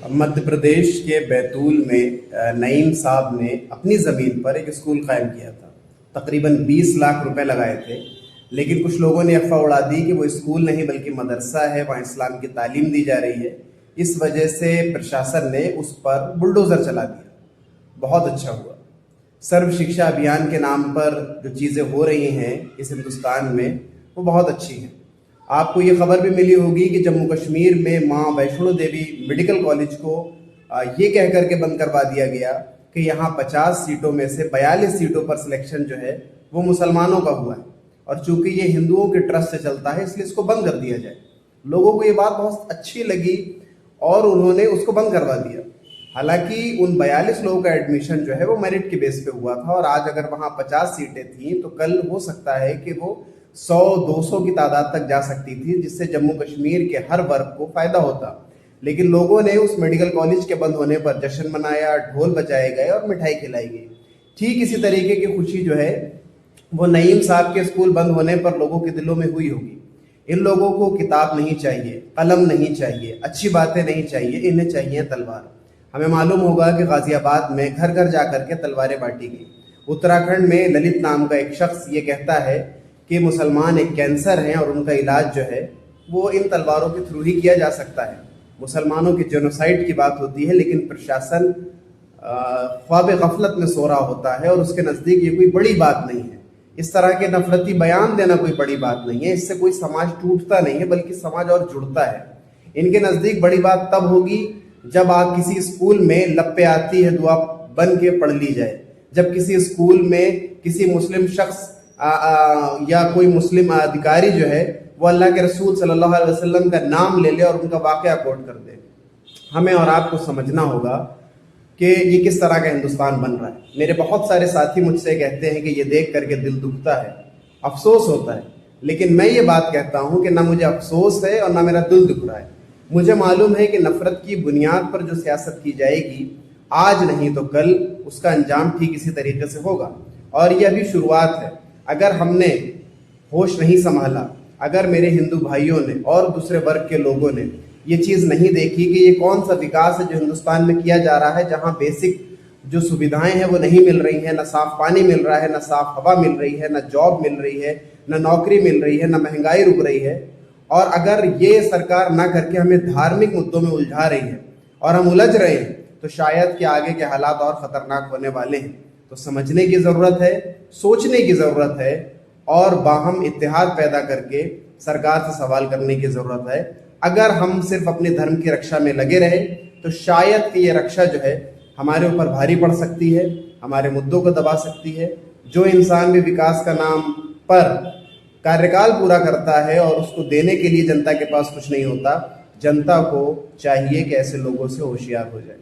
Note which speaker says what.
Speaker 1: मध्य प्रदेश के बैतूल में नईम साहब ने अपनी ज़मीन पर एक स्कूल कायम किया था। तकरीबन 20 लाख रुपए लगाए थे, लेकिन कुछ लोगों ने अफवाह उड़ा दी कि वो स्कूल नहीं बल्कि मदरसा है, वहाँ इस्लाम की तालीम दी जा रही है। इस वजह से प्रशासन ने उस पर बुलडोज़र चला दिया। बहुत अच्छा हुआ। सर्व शिक्षा अभियान के नाम पर जो चीज़ें हो रही हैं इस हिंदुस्तान में, वो बहुत अच्छी हैं। आपको ये खबर भी मिली होगी कि जम्मू कश्मीर में माँ वैष्णो देवी मेडिकल कॉलेज को ये कह करके बंद करवा दिया गया कि यहाँ 50 सीटों में से 42 सीटों पर सिलेक्शन जो है वो मुसलमानों का हुआ है, और चूंकि ये हिंदुओं के ट्रस्ट से चलता है इसलिए इसको बंद कर दिया जाए। लोगों को ये बात बहुत अच्छी लगी और उन्होंने उसको बंद करवा दिया। हालांकि उन 42 लोगों का एडमिशन जो है वो मेरिट के बेस पे हुआ था, और आज अगर वहाँ 50 सीटें थी तो कल हो सकता है कि वो 100-200 की तादाद तक जा सकती थी, जिससे जम्मू कश्मीर के हर वर्ग को फायदा होता। लेकिन लोगों ने उस मेडिकल कॉलेज के बंद होने पर जश्न मनाया, ढोल बजाए गए और मिठाई खिलाई गई। ठीक इसी तरीके की खुशी जो है वो नईम साहब के स्कूल बंद होने पर लोगों के दिलों में हुई होगी। इन लोगों को किताब नहीं चाहिए, कलम नहीं चाहिए, अच्छी बातें नहीं चाहिए, इन्हें चाहिए तलवार। हमें मालूम होगा कि गाजियाबाद में घर घर जाकर के तलवारें बांटी गई। उत्तराखंड में ललित नाम का एक शख्स ये कहता है कि मुसलमान एक कैंसर हैं और उनका इलाज जो है वो इन तलवारों के थ्रू ही किया जा सकता है। मुसलमानों के जेनोसाइड की बात होती है, लेकिन प्रशासन ख्वाब गफलत में सो रहा होता है और उसके नज़दीक ये कोई बड़ी बात नहीं है। इस तरह के नफरती बयान देना कोई बड़ी बात नहीं है, इससे कोई समाज टूटता नहीं है बल्कि समाज और जुड़ता है। इनके नज़दीक बड़ी बात तब होगी जब आप किसी स्कूल में लप्पे आती है दुआ बन के पढ़ ली जाए, जब किसी स्कूल में किसी मुस्लिम शख्स या कोई मुस्लिम अधिकारी जो है वो अल्लाह के रसूल सल्लल्लाहु अलैहि वसल्लम का नाम ले ले और उनका वाक़या कोट कर दे। हमें और आपको समझना होगा कि ये किस तरह का हिंदुस्तान बन रहा है। मेरे बहुत सारे साथी मुझसे कहते हैं कि ये देख करके दिल दुखता है, अफसोस होता है, लेकिन मैं ये बात कहता हूँ कि ना मुझे अफसोस है और ना मेरा दिल दुख रहा है। मुझे मालूम है कि नफरत की बुनियाद पर जो सियासत की जाएगी आज नहीं तो कल उसका अंजाम ठीक इसी तरीके से होगा, और ये अभी शुरुआत है। अगर हमने होश नहीं संभाला, अगर मेरे हिंदू भाइयों ने और दूसरे वर्ग के लोगों ने ये चीज़ नहीं देखी कि ये कौन सा विकास है जो हिंदुस्तान में किया जा रहा है, जहाँ बेसिक जो सुविधाएं हैं वो नहीं मिल रही हैं, ना साफ पानी मिल रहा है, ना साफ हवा मिल रही है, ना जॉब मिल रही है, ना नौकरी मिल रही है, ना महंगाई रुक रही है, और अगर ये सरकार ना करके हमें धार्मिक मुद्दों में उलझा रही है और हम उलझ रहे हैं, तो शायद कि आगे के हालात और ख़तरनाक होने वाले हैं। तो समझने की ज़रूरत है, सोचने की ज़रूरत है, और बाहम इत्तेहाद पैदा करके सरकार से सवाल करने की ज़रूरत है। अगर हम सिर्फ अपने धर्म की रक्षा में लगे रहे तो शायद कि ये रक्षा जो है हमारे ऊपर भारी पड़ सकती है, हमारे मुद्दों को दबा सकती है। जो इंसान भी विकास का नाम पर कार्यकाल पूरा करता है और उसको देने के लिए जनता के पास कुछ नहीं होता, जनता को चाहिए कि ऐसे लोगों से होशियार हो जाए।